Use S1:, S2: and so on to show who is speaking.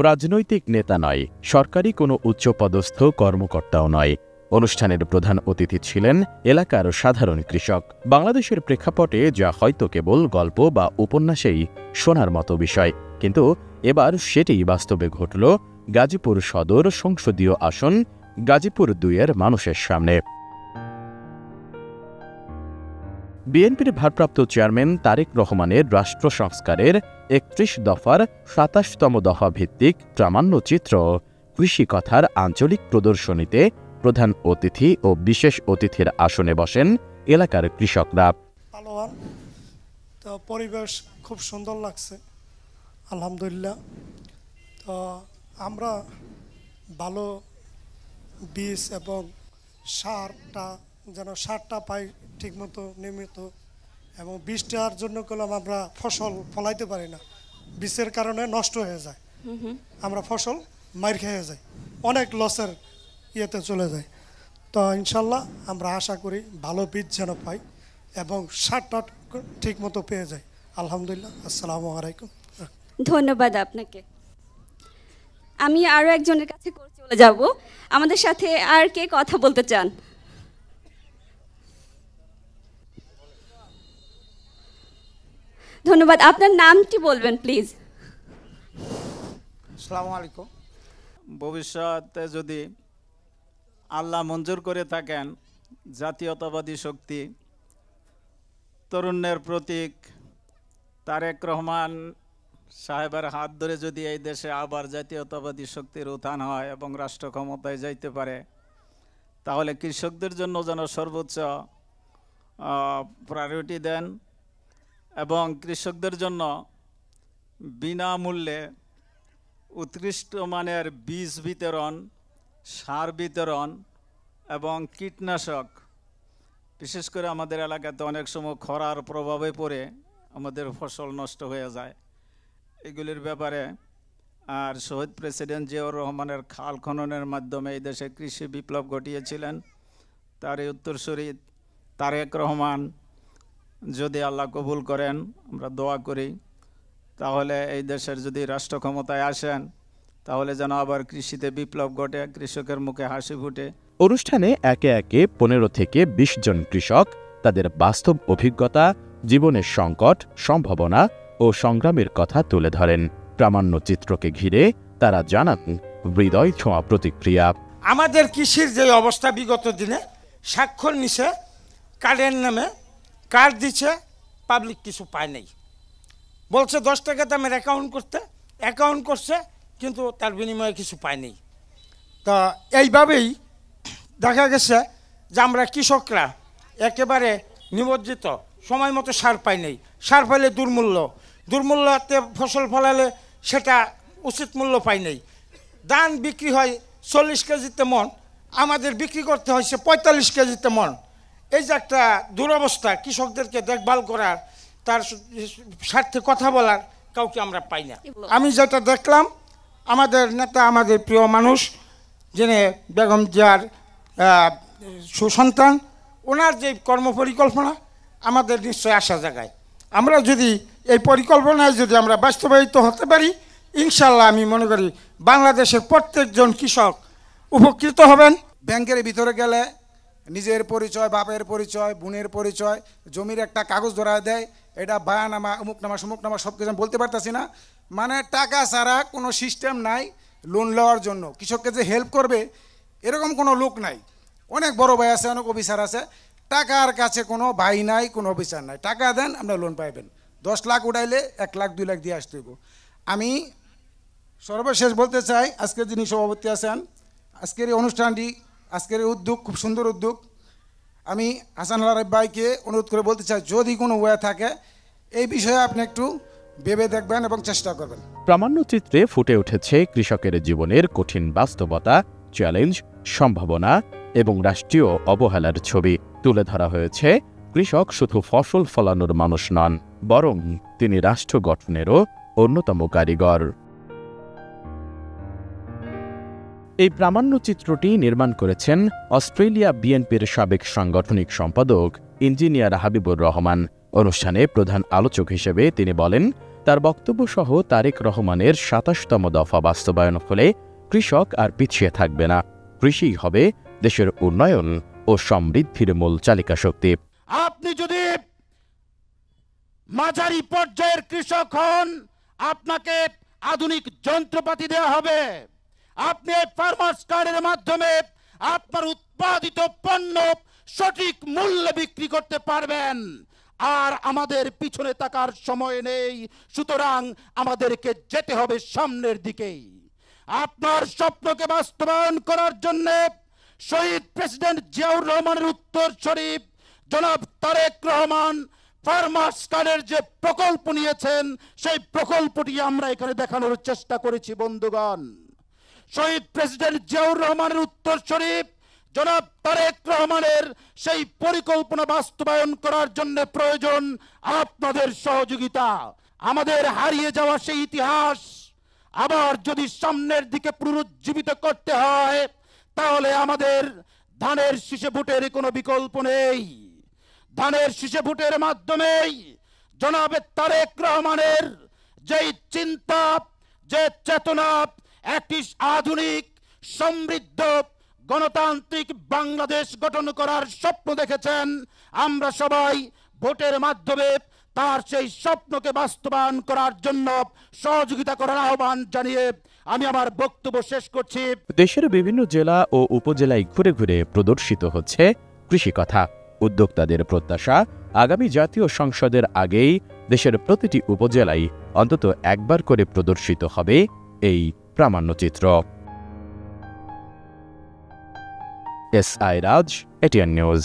S1: রাজনৈতিক নেতা নয়, সরকারি কোনো উচ্চপদস্থ কর্মকর্তাও নয়। অনুষ্ঠানের প্রধান অতিথি ছিলেন এলাকার সাধারণ কৃষক। বাংলাদেশের প্রেক্ষাপটে যা হয়তো কেবল গল্প বা উপন্যাসেই শোনার মতো বিষয়, কিন্তু এবার সেটিই বাস্তবে ঘটল গাজীপুর সদর সংসদীয় আসন গাজীপুর ২-এর মানুষের সামনে। বিএনপির ভারপ্রাপ্ত চেয়ারম্যান তারেক রহমানের রাষ্ট্র সংস্কারের ৩১ দফার ২৭তম দফা ভিত্তিক প্রামাণ্যচিত্র কৃষি কথার আঞ্চলিক প্রদর্শনীতে প্রধান অতিথি ও বিশেষ অতিথির আসনে বসেন এলাকার কৃষকরা।
S2: তো পরিবেশ খুব সুন্দর লাগছে, আলহামদুলিল্লাহ। তো আমরা ভালো বীজ এবং সারটা পাই ঠিকমতো নিয়মিত, এবং বীজটার জন্য করলাম আমরা ফসল ফলাইতে পারি না, বীজের কারণে নষ্ট হয়ে যায়, আমরা ফসল মার খেয়ে যাই, অনেক লসের ইয়েতে চলে যায়। তো ইনশাল্লাহ আমরা আশা করি ভালো বীজ যেন পাই এবং সারটা ঠিকমতো পেয়ে যাই। আলহামদুলিল্লাহ। আসসালামু আলাইকুম।
S3: ধন্যবাদ আপনাকে। আমি আরও একজনের কাছে চলে যাব। আমাদের সাথে আর কে কথা বলতে চান? ধন্যবাদ। আপনার নামটি বলবেন প্লিজ।
S4: আসসালামু আলাইকুম। ভবিষ্যতে যদি আল্লাহ মঞ্জুর করে থাকেন, জাতীয়তাবাদী শক্তি তরুণের প্রতীক তারেক রহমান সাহেবের হাত ধরে যদি এই দেশে আবার জাতীয়তাবাদী শক্তির উত্থান হয় এবং রাষ্ট্র ক্ষমতায় যাইতে পারে, তাহলে কৃষকদের জন্য যেন সর্বোচ্চ প্রায়োরিটি দেন এবং কৃষকদের জন্য বিনামূল্যে উৎকৃষ্ট মানের বীজ বিতরণ, সার বিতরণ এবং কীটনাশক, বিশেষ করে আমাদের এলাকাতে অনেক সময় খরার প্রভাবে পড়ে আমাদের ফসল নষ্ট হয়ে যায়, এগুলির ব্যাপারে। আর শহীদ প্রেসিডেন্ট জিয়াউর রহমানের খাল খননের মাধ্যমে এই দেশে কৃষি বিপ্লব ঘটিয়েছিলেন, তার এই উত্তরসূরি তারেক রহমান যদি আল্লাহ কবুল করেন, আমরা দোয়া করি, তাহলে এই দেশের যদি রাষ্ট্র ক্ষমতায় আসেন, তাহলে যেন আবার কৃষিতে বিপ্লব ঘটে, কৃষকের মুখে হাসি ফুটে।
S1: অনুষ্ঠানে একে একে ১৫ থেকে ২০ জন কৃষক তাদের বাস্তব অভিজ্ঞতা, জীবনের সংকট, সম্ভাবনা ও সংগ্রামের কথা তুলে ধরেন। প্রামাণ্যচিত্রকে ঘিরে তারা জানান হৃদয় ছোঁয়া প্রতিক্রিয়া।
S5: আমাদের কৃষির যে অবস্থা, বিগত দিনে স্বাক্ষর নিছে কার্ডের নামে, কার্ড দিচ্ছে, পাবলিক কিছু পায় নাই, বলছে 10 টাকা দামের অ্যাকাউন্ট করছে, কিন্তু তার বিনিময়ে কিছু পায়নি। তো এইভাবেই দেখা গেছে যে আমরা কৃষকরা একেবারে নিমজ্জিত, সময় মতো সার পাই নাই, সার পাইলে দুর্মূল্যতে ফসল ফলালে সেটা উচিত মূল্য পাই নাই। ধান বিক্রি হয় 40 কেজিতে মন, আমাদের বিক্রি করতে হয়েছে 45 কেজিতে মন। এই যে একটা দুরবস্থা, কৃষকদেরকে দেখভাল করার, তার স্বার্থে কথা বলার কাউকে আমরা পাই না। আমি যেটা দেখলাম, আমাদের নেতা, আমাদের প্রিয় মানুষ, যিনি বেগম জিয়ার সুসন্তান, ওনার যে কর্মপরিকল্পনা আমাদের নিশ্চয় আশা জাগায়। আমরা যদি এই পরিকল্পনায় যদি আমরা বাস্তবায়িত হতে পারি, ইনশাল্লাহ আমি মনে করি বাংলাদেশের প্রত্যেকজন কৃষক উপকৃত হবেন।
S6: ব্যাংকের ভিতরে গেলে নিজের পরিচয়, বাপের পরিচয়, বোনের পরিচয়, জমির একটা কাগজ ধরা দেয়, এটা বায়ানামা, অমুকনামা, সমুকনামা, সব কিছু আমি বলতে পারতেছি না। মানে টাকা ছাড়া কোনো সিস্টেম নাই লোন নেওয়ার জন্য। কৃষককে যে হেল্প করবে এরকম কোনো লোক নাই। অনেক বড় ভাই আছে, অনেক অফিসার আছে, টাকার কাছে কোনো ভাই নাই, কোনো অফিসার নাই। টাকা দেন, আপনার লোন পাইবেন। 10 লাখ উঠাইলে 1 লাখ 2 লাখ দিয়ে আসতে হইব। আমি সর্বশেষ বলতে চাই, আজকের যিনি সভাপতি আছেন, আজকের এই অনুষ্ঠানটি, আজকের এই উদ্যোগ খুব সুন্দর উদ্যোগ। আমি হাসান আল আরিফ ভাইকে অনুরোধ করে বলতে চাই, যদি কোনো ওয়ে থাকে এই বিষয়ে আপনি একটু ভেবে দেখবেন এবং চেষ্টা করবেন।
S1: প্রামাণ্যচিত্রে ফুটে উঠেছে কৃষকের জীবনের কঠিন বাস্তবতা, চ্যালেঞ্জ, সম্ভাবনা এবং রাষ্ট্রীয় অবহেলার ছবি তুলে ধরা হয়েছে। কৃষক শুধু ফসল ফলানোর মানুষ নন, বরং তিনি রাষ্ট্র গঠনেরও অন্যতম কারিগর। এই প্রামাণ্যচিত্রটি নির্মাণ করেছেন অস্ট্রেলিয়া বিএনপির সাবেক সাংগঠনিক সম্পাদক ইঞ্জিনিয়ার হাবিবুর রহমান। অনুষ্ঠানে প্রধান আলোচক হিসেবে তিনি বলেন, তার বক্তব্য সহ তারেক রহমানের ২৭তম দফা বাস্তবায়ন হলে কৃষক আর পিছিয়ে থাকবে না। কৃষিই হবে দেশের উন্নয়ন ও সমৃদ্ধির মূল চালিকা শক্তি।
S7: আপনি যদি মাঝারি পর্যায়ের কৃষক হন, আপনাকে আধুনিক যন্ত্রপাতি দেওয়া হবে। আপনি ফার্মার্স কার্ডের মাধ্যমে আপনার উৎপাদিত পণ্য সঠিক মূল্যে বিক্রি করতে পারবেন। আর আমাদের পিছনে তাকার সময় নেই, সুতরাং আমাদেরকে যেতে হবে সামনের দিকেই। আপনার স্বপ্নকে বাস্তবায়ন করার জন্য শহীদ প্রেসিডেন্ট জিয়াউর রহমানের উত্তরসূরি জনাব তারেক রহমান ফার্মার্স কার্ডের যে প্রকল্প নিয়েছেন, সেই প্রকল্পটি আমরা এখানে দেখানোর চেষ্টা করেছি। বন্ধুগণ, শহীদ প্রেসিডেন্ট জিয়াউর রহমানের উত্তরসূরি জনাব তারেক রহমানের সেই পরিকল্পনা বাস্তবায়ন করার জন্য প্রয়োজন আপনাদের সহযোগিতা। আমাদের হারিয়ে যাওয়া সেই ইতিহাস আবার যদি সামনের দিকে পুনরুজ্জীবিত করতে হয়, তাহলে আমাদের ধানের শীষে ভোটের কোনো বিকল্প নেই। ধানের শীষে ভোটের মাধ্যমেই জনাব তারেক রহমানের যেই চিন্তা, যে চেতনা, একটি আধুনিক সমৃদ্ধ গণতান্ত্রিক বাংলাদেশ গঠন করার স্বপ্ন দেখেছেন, আমরা সবাই ভোটের মাধ্যমে তার সেই স্বপ্নকে বাস্তবায়ন করার জন্য সহযোগিতা করার আহ্বান জানিয়ে আমি আমার বক্তব্য শেষ করছি।
S1: দেশের বিভিন্ন জেলা ও উপজেলায় ঘুরে ঘুরে প্রদর্শিত হচ্ছে কৃষি কথা। উদ্যোক্তাদের প্রত্যাশা, আগামী জাতীয় সংসদের আগেই দেশের প্রতিটি উপজেলায় অন্তত একবার করে প্রদর্শিত হবে এই প্রামাণ্যচিত্র। S I Raj, ATN news.